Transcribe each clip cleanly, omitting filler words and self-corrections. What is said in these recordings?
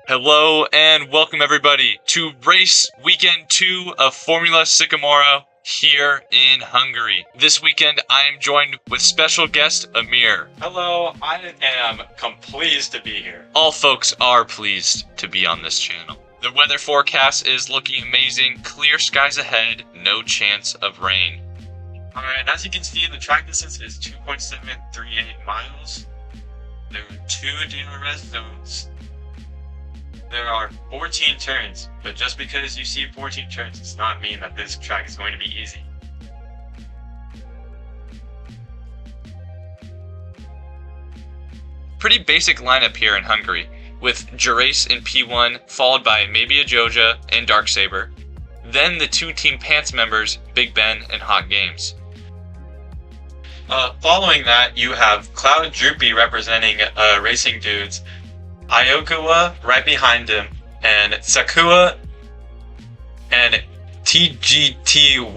Hello and welcome everybody to race weekend 2 of Formula Sicomoro here in Hungary. This weekend I am joined with special guest Amir. Hello, I am pleased to be here. All folks are pleased to be on this channel. The weather forecast is looking amazing, clear skies ahead, no chance of rain. Alright, as you can see, the track distance is 2.738 miles. There are 2 DRS zones. There are 14 turns, but just because you see 14 turns does not mean that this track is going to be easy. Pretty basic lineup here in Hungary, with Gerace in P1, followed by MaybeaJoja and DRKSABRR, then the 2 Team Pants members, BigBenn and HawkGames. Following that, you have CloudDroopy representing Racing Dudes, Iokua right behind him, and Sekua and TGTWOOO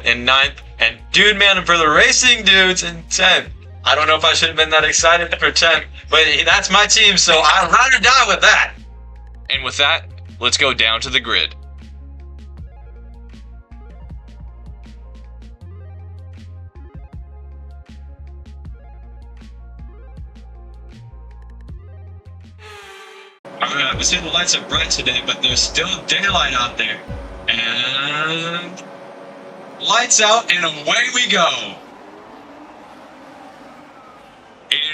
in 9th, and Dudeman for the Racing Dudes in 10th. I don't know if I should have been that excited for 10th, but that's my team, so I'd rather die with that. And with that, let's go down to the grid. We see the lights are bright today, but there's still daylight out there. And lights out, and away we go.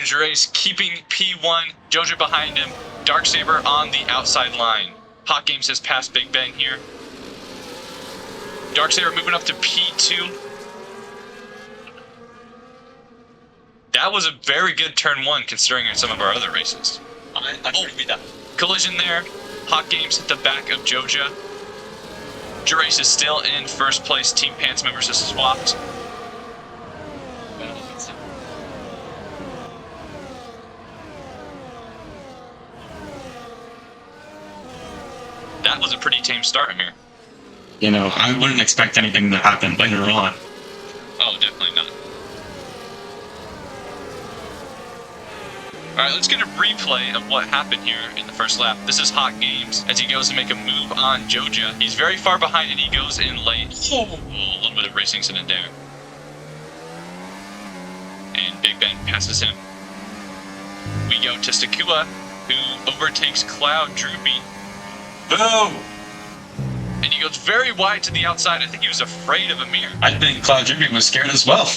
Gerace keeping P1, Joja behind him, DRKSABRR on the outside line. HawkGames has passed BigBenn here. DRKSABRR moving up to P2. That was a very good turn 1 considering some of our other races. I agree with that. Collision there. HawkGames hit the back of Joja. Gerace is still in first place. Team Pants members have swapped. That was a pretty tame start here. You know, I wouldn't expect anything to happen later on. Oh, definitely not. Alright, let's get a replay of what happened here in the first lap. This is HawkGames as he goes to make a move on Joja. He's very far behind and he goes in late. Oh, a little bit of racing incident there. And BigBenn passes him. We go to Sekua, who overtakes CloudDroopy. Boom! And he goes very wide to the outside. I think he was afraid of Amir. I think CloudDroopy was scared as well.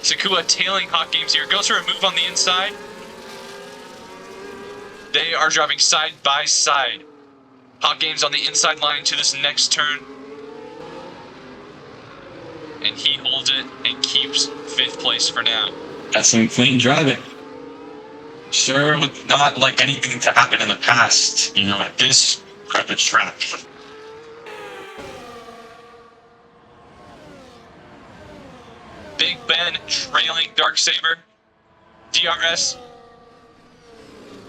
Sekua tailing HawkGames here, goes for a move on the inside. They are driving side by side. HawkGames on the inside line to this next turn. And he holds it and keeps 5th place for now. That's some clean driving. Sure would not like anything to happen in the past, you know, at this garbage track. BigBenn trailing DRKSABRR. DRS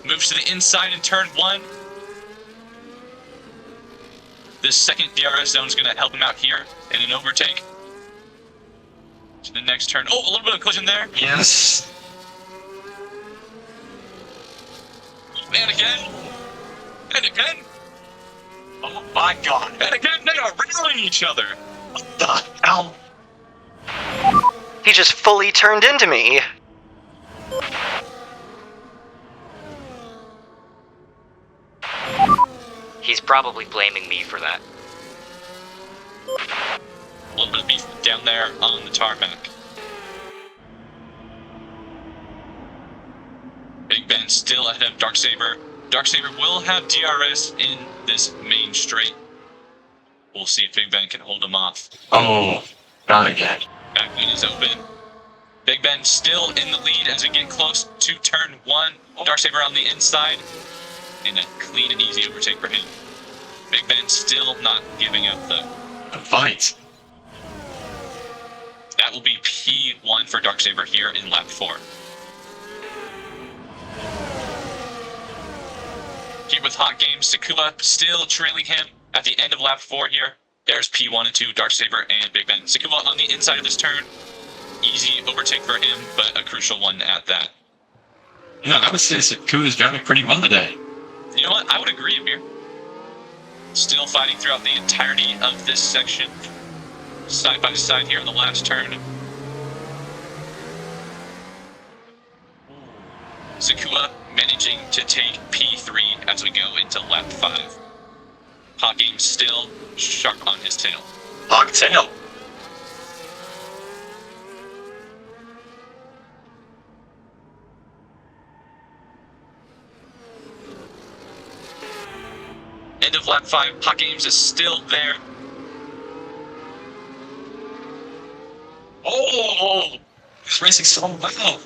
moves to the inside in turn 1. This second DRS zone is going to help him out here in an overtake. To the next turn. Oh, a little bit of collision there. Yes. And again. And again. Oh my god. And again, they are rallying each other. What the hell? He just fully turned into me. He's probably blaming me for that. A little bit of beef down there on the tarmac. BigBenn still ahead of DRKSABRR. DRKSABRR will have DRS in this main straight. We'll see if BigBenn can hold him off. Oh, not again. Back wing is open. BigBenn still in the lead as we get close to turn 1. DRKSABRR on the inside. And a clean and easy overtake for him. BigBenn still not giving up though. A fight. That will be P1 for DRKSABRR here in lap 4. Here with HawkGames, Sekua still trailing him at the end of lap 4 here. There's P1 and 2, DRKSABRR and BigBenn. Sekua on the inside of this turn. Easy overtake for him, but a crucial one at that. Yeah, I would say Sekua is driving pretty well today. You know what? I would agree, Amir. Still fighting throughout the entirety of this section. Side by side here in the last turn. Sekua managing to take P3 as we go into lap 5. HawkGames still sharp on his tail. Hawk tail. End of lap 5, HawkGames is still there. Oh, he's racing so well.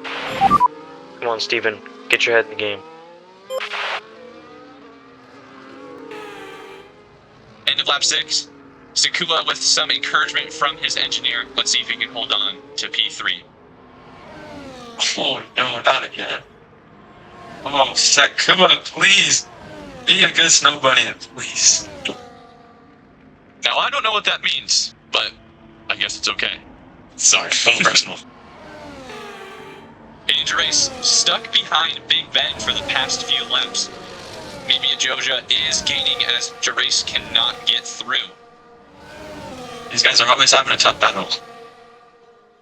Come on, Steven. Get your head in the game. End of lap 6. Sekua with some encouragement from his engineer. Let's see if he can hold on to P3. Oh no, not again. Oh, Sekua, please. Be a good snow bunny, please. Now, I don't know what that means, but I guess it's okay. Sorry, so personal. Gerace stuck behind BigBenn for the past few laps. MaybeaJoja is gaining as Gerace cannot get through. These guys are always having a tough battle.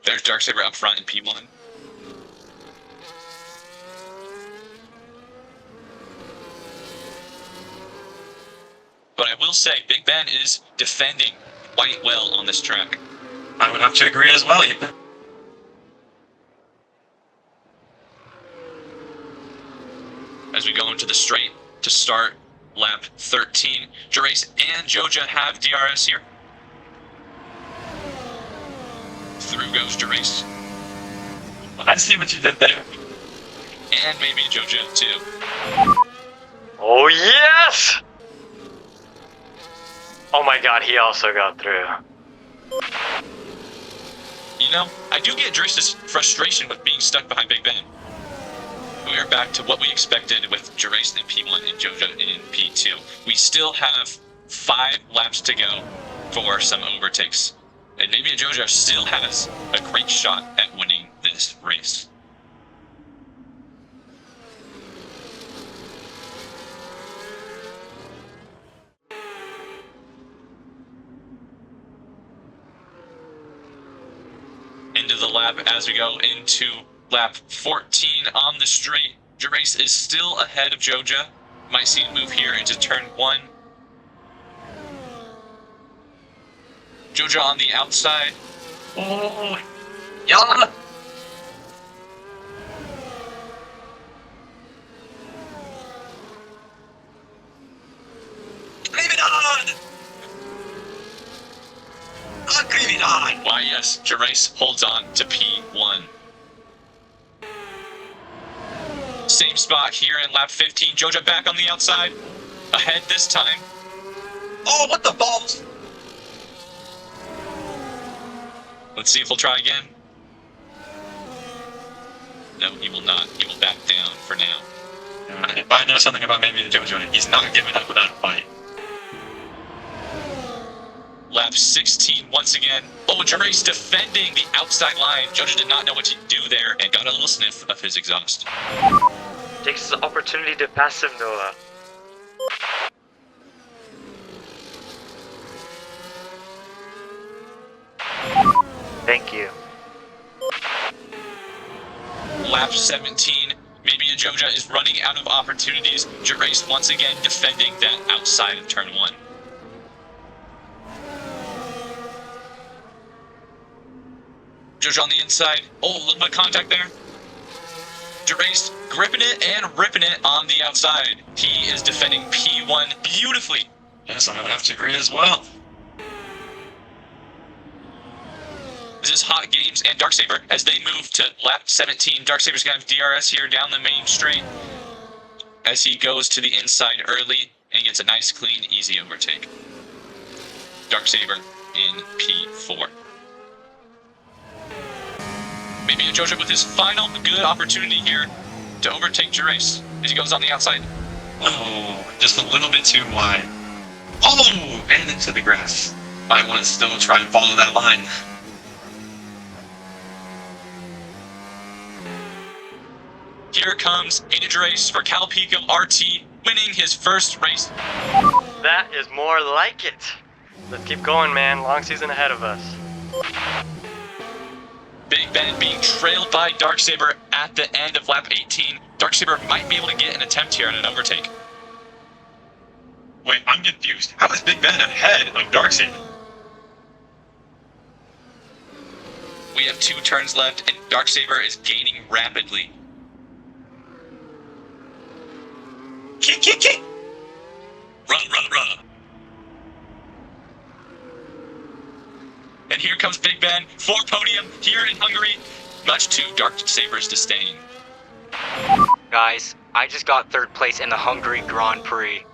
There's DRKSABRR up front in P1. But I will say, BigBenn is defending quite well on this track. I would have to agree as well, even. As we go into the straight to start lap 13, Gerace and Joja have DRS here. Through goes Gerace. I see what you did there. And MaybeaJoja too. Oh, yes! Oh my god, he also got through. You know, I do get Gerace's frustration with being stuck behind BigBenn. We are back to what we expected with Gerace in P1 and Joja in P2. We still have 5 laps to go for some overtakes. And MaybeaJoja still has a great shot at winning this race. End of the lap as we go into lap 14 on the straight. Gerace is still ahead of Joja. Might see him move here into turn 1. Joja on the outside. Oh, yeah. Leave it on. Leave it on. Why, yes, Gerace holds on to P1. Same spot here in lap 15. Joja back on the outside. Ahead this time. Oh, what the balls? Let's see if he'll try again. No, he will not. He will back down for now. If I know something about MaybeaJoja, he's not giving up without a fight. Lap 16 once again. Oh, Gerace defending the outside line. Joja did not know what to do there and got a little sniff of his exhaust. Takes the opportunity to pass him, Noah. Thank you. Lap 17. MaybeaJoja is running out of opportunities. Gerace once again defending that outside of turn 1. Joja on the inside. Oh, a little bit of contact there. Gerace gripping it and ripping it on the outside. He is defending P1 beautifully. Yes, I would have to agree as well. This is HawkGames and DRKSABRR as they move to lap 17. DRKSABRR's going to have DRS here down the main straight as he goes to the inside early and gets a nice, clean, easy overtake. DRKSABRRR in P4. MaybeaJoja with his final good opportunity here to overtake Gerace as he goes on the outside. Oh, just a little bit too wide. Oh, and into the grass. I want to still try and follow that line. here comes Gerace for Calpico RT, winning his first race. That is more like it. Let's keep going, man. Long season ahead of us. BigBenn being trailed by DRKSABRR at the end of lap 18. DRKSABRR might be able to get an attempt here at an overtake. Wait, I'm confused. How is BigBenn ahead of DRKSABRR? We have 2 turns left, and DRKSABRR is gaining rapidly. Kick! Run! And here comes BigBenn for podium here in Hungary, much to DRKSABRR's disdain. Guys, I just got 3rd place in the Hungary Grand Prix.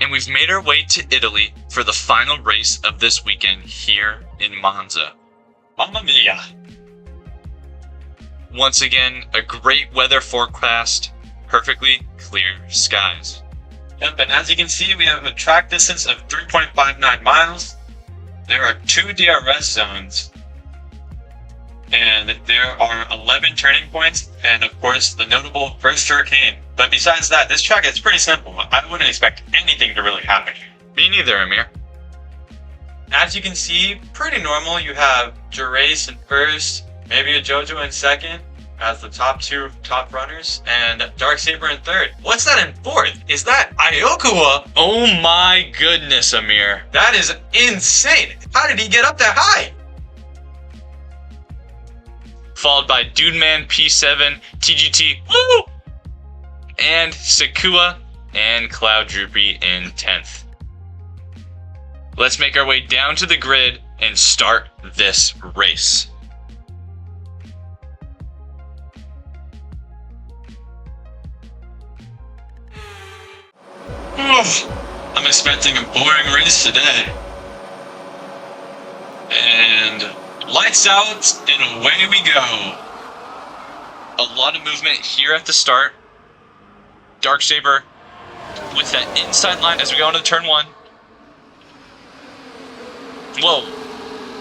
And we've made our way to Italy for the final race of this weekend here in Monza. Mamma mia! Once again, a great weather forecast, perfectly clear skies. Yep, and as you can see, we have a track distance of 3.59 miles. There are 2 DRS zones, and there are 11 turning points, and of course, the notable first chicane. But besides that, this track is pretty simple. I wouldn't expect anything to really happen here. Me neither, Amir. As you can see, pretty normal. You have Gerace in first, MaybeaJoja in second, as the top 2 top runners, and DRKSABRR in third. What's that in fourth? Is that Iokua? Oh my goodness, Amir. That is insane. How did he get up that high? Followed by Dudeman P7, TGTWOOO, and Sekua and CloudDroopy in 10th. Let's make our way down to the grid and start this race. I'm expecting a boring race today. And lights out, and away we go. A lot of movement here at the start. DRKSABRR with that inside line as we go into turn 1. Whoa,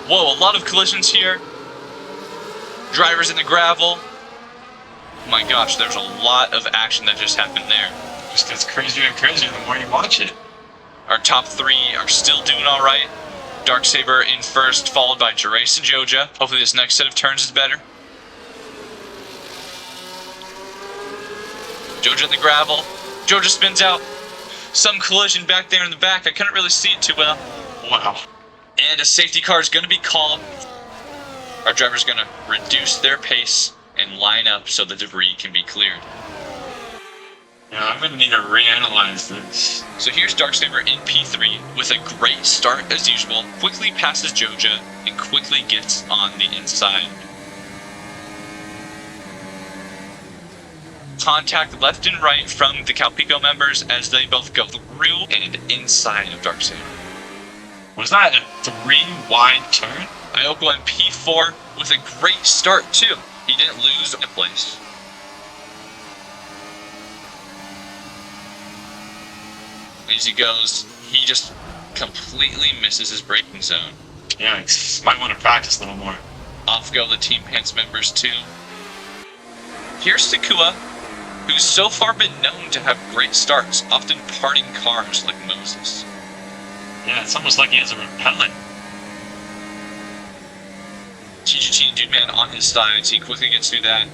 a lot of collisions here. Drivers in the gravel. My gosh, there's a lot of action that just happened there. Just gets crazier and crazier the more you watch it. Our top 3 are still doing alright. DRKSABRR in first, followed by Gerace and Joja. Hopefully this next set of turns is better. Joja in the gravel. Joja spins out. Some collision back there in the back. I couldn't really see it too well. Wow. And a safety car is going to be called. Our driver's going to reduce their pace and line up so the debris can be cleared. Yeah, I'm going to need to reanalyze this. So here's DRKSABRR in P3 with a great start as usual. Quickly passes Joja and quickly gets on the inside. Contact left and right from the Calpico members as they both go through and inside of DRKSABRR. Was that a 3 wide turn? Iokua in P4 with a great start too. He didn't lose a place. As he goes, he just completely misses his braking zone. Yikes. Might want to practice a little more. Off go the Team Pants members too. Here's Sekua, who's so far been known to have great starts, often parting cars like Moses. Yeah, it's almost like he has a repellent. TGT and Dudeman on his sides, he quickly gets through that.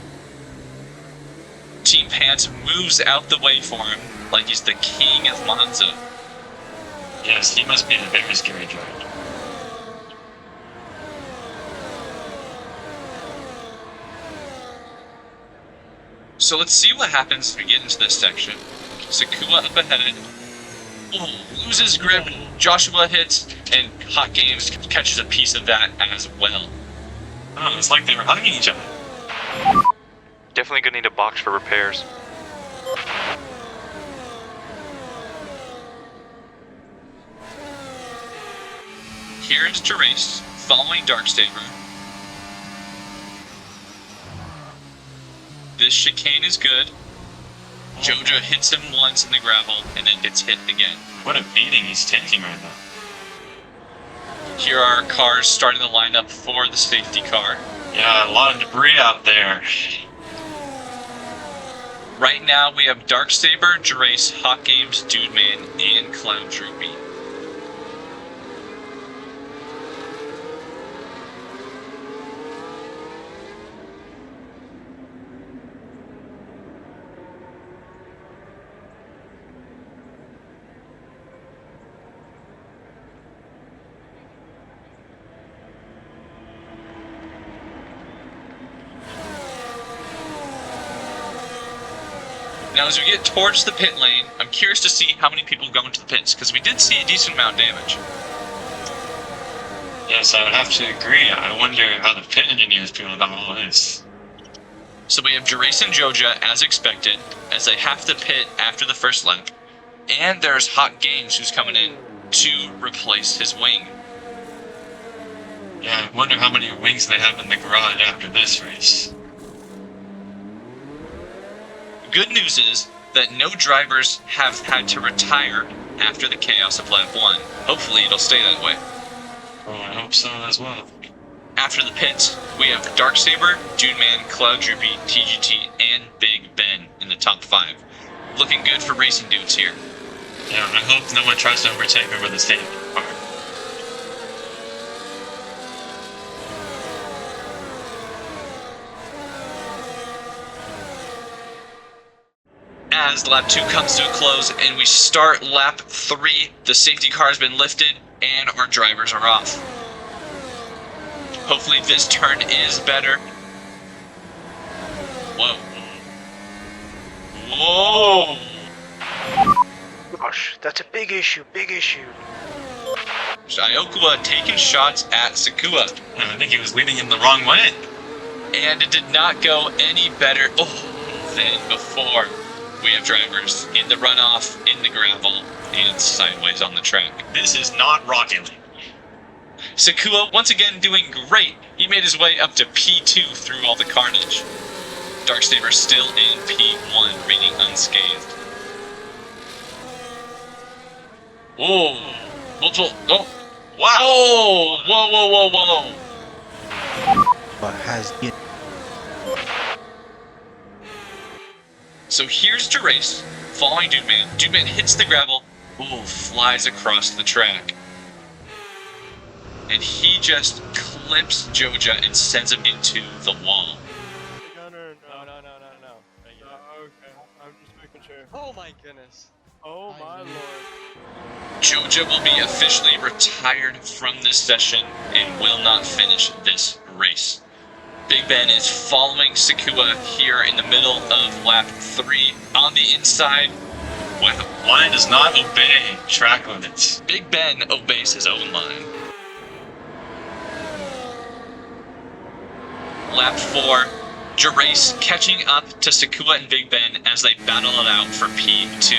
Team Pants moves out the way for him, like he's the king of Monza. Yes, he must be a very scary driver. So let's see what happens when we get into this section. Sekua up ahead. Loses grip. Joshua hits, and HawkGames catches a piece of that as well. Oh, it's like they were hugging each other. Definitely gonna need a box for repairs. Here is Gerace, following DRKSABRR. This chicane is good. Joja hits him once in the gravel and then gets hit again. What a beating he's taking right now. Here are cars starting to line up for the safety car. Yeah, a lot of debris out there. Right now we have Darksaber, Gerace, HawkGames, Dudeman, and CloudDroopy. Now, as we get towards the pit lane, I'm curious to see how many people go into the pits, because we did see a decent amount of damage. Yes, I would have to agree. I wonder how the pit engineers feel about all this. So we have Gerace and Joja, as expected, as they have to pit after the first lap. And there's HawkGames, who's coming in to replace his wing. Yeah, I wonder how many wings they have in the garage after this race. Good news is that no drivers have had to retire after the chaos of lap 1. Hopefully it'll stay that way. Oh, I hope so as well. After the pits, we have Darksaber, Dudeman, CloudDroopy, TGT, and BigBenn in the top 5. Looking good for racing dudes here. Yeah, I hope no one tries to overtake me with a safety car. As lap 2 comes to a close and we start lap 3, the safety car has been lifted and our drivers are off. Hopefully this turn is better. Whoa. Whoa! Gosh, that's a big issue, big issue. Iokua taking shots at Sekua. I think he was leading him the wrong way. And it did not go any better than before. We have drivers in the runoff, in the gravel, and sideways on the track. This is not Rocket League. Sekua, once again, doing great. He made his way up to P2 through all the carnage. Darksaber still in P1, remaining unscathed. Whoa. Oh. Wow. Oh. Whoa. But has it. So here's Gerace, following Dudeman. Dudeman hits the gravel, flies across the track. And he just clips Joja and sends him into the wall. No. Okay, I'm just making sure. Oh my goodness. Oh my lord. Joja will be officially retired from this session and will not finish this race. BigBenn is following Sekua here in the middle of lap 3 on the inside. Wow, line does not obey track limits. BigBenn obeys his own line. Lap 4, Gerace catching up to Sekua and BigBenn as they battle it out for P2.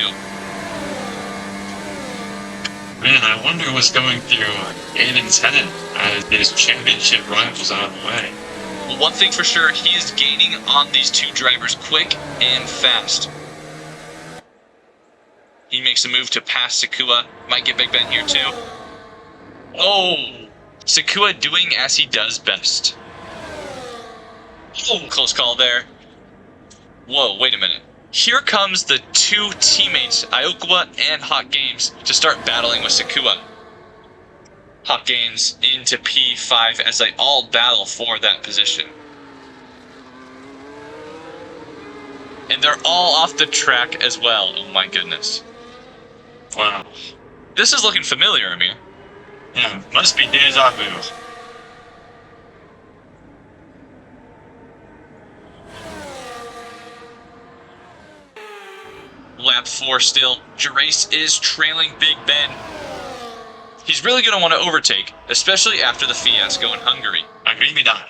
Man, I wonder what's going through Aiden's head as his championship rivals out of the way. Well, one thing for sure, he is gaining on these two drivers quick and fast. He makes a move to pass Sekua. Might get BigBenn here too. Oh! Sekua doing as he does best. Oh, close call there. Whoa, wait a minute. Here comes the two teammates, Iokua and HawkGames, to start battling with Sekua. HawkGames into P5 as they all battle for that position. And they're all off the track as well, oh my goodness. Wow. This is looking familiar, Amir. Yeah, must be deja vu. Lap 4 still. Gerace is trailing BigBenn. He's really going to want to overtake, especially after the fiasco in Hungary. Agree with that.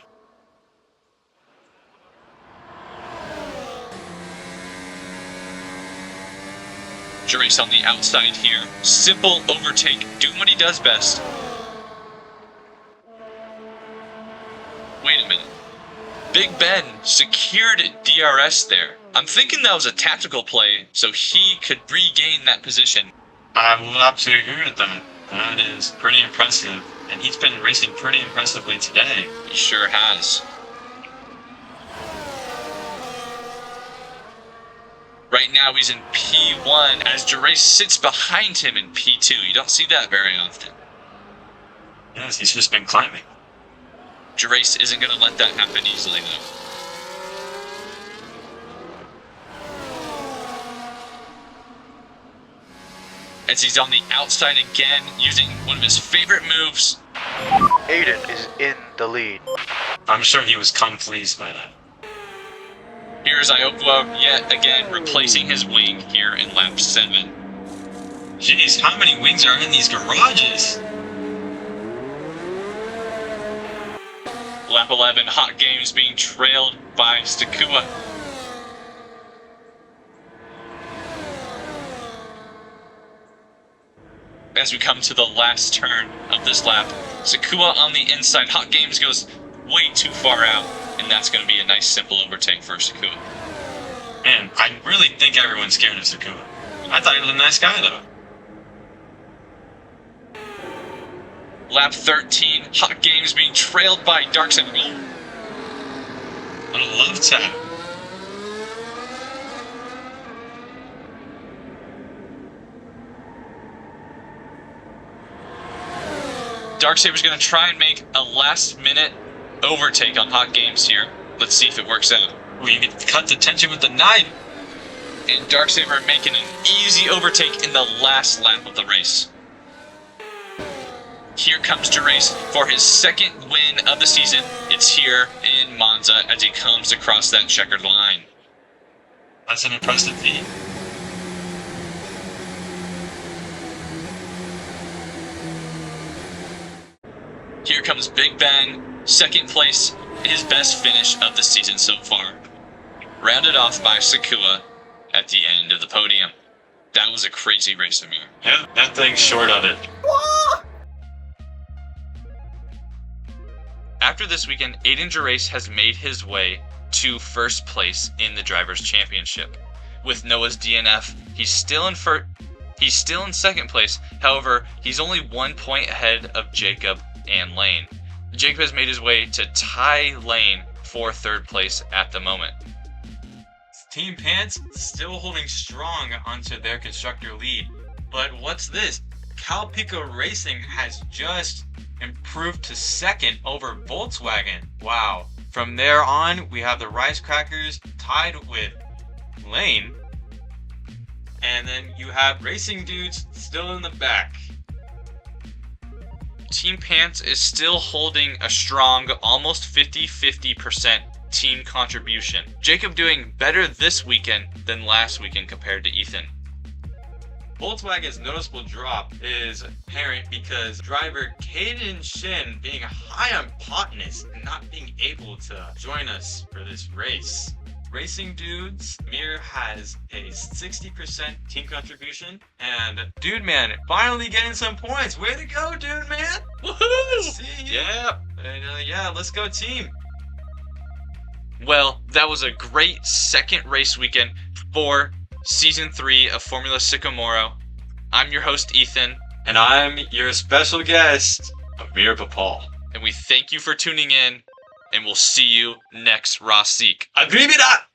Gerace on the outside here. Simple overtake, doing what he does best. Wait a minute. BigBenn secured DRS there. I'm thinking that was a tactical play so he could regain that position. I will have to agree with that. That is pretty impressive. And he's been racing pretty impressively today. He sure has. Right now he's in P1 as Gerace sits behind him in P2. You don't see that very often. Yes, he's just been climbing. Gerace isn't going to let that happen easily though. As he's on the outside again, using one of his favorite moves. Aiden is in the lead. I'm sure he was pleased by that. Here's Iokua yet again replacing his wing here in lap 7. Jeez, how many wings are in these garages? Lap 11, HawkGames being trailed by Sekua. As we come to the last turn of this lap, Sekua on the inside. HawkGames goes way too far out, and that's going to be a nice simple overtake for Sekua. Man, I really think everyone's scared of Sekua. I thought he was a nice guy though. Lap 13, HawkGames being trailed by DRKSABRR. What a love tap. DRKSABRR's going to try and make a last-minute overtake on HawkGames here. Let's see if it works out. Well, you can cut the tension with the knife. And DRKSABRRR making an easy overtake in the last lap of the race. Here comes Gerace for his second win of the season. It's here in Monza as he comes across that checkered line. That's an impressive feat. Here comes BigBenn, second place, his best finish of the season so far. Rounded off by Sekua at the end of the podium. That was a crazy race, Amir. Yeah, that thing's short of it. After this weekend, Gerace has made his way to first place in the Drivers' Championship. With Noah's DNF, he's still in second place. However, he's only 1 point ahead of Jacob and Lane. Jacob has made his way to tie Lane for third place at the moment. Team Pants still holding strong onto their constructor lead. But what's this? Calpico Racing has just improved to second over Voltswagen. Wow. From there on, we have the Ricecrackers tied with Lane. And then you have Racing Dudes still in the back. Team Pants is still holding a strong, almost 50-50% team contribution. Jacob doing better this weekend than last weekend compared to Ethan. Volkswagen's noticeable drop is apparent because driver Caden Shin being high on potness and not being able to join us for this race. Racing Dudes, Amir has a 60% team contribution, and Dudeman finally getting some points. Way to go, Dudeman! Woohoo! See you. Yeah. And yeah, let's go team. Well, that was a great second race weekend for Season 3 of Formula Sicomoro. I'm your host, Ethan. And I'm your special guest, Amir Papal. And we thank you for tuning in, and we'll see you next RACE. Agree with that!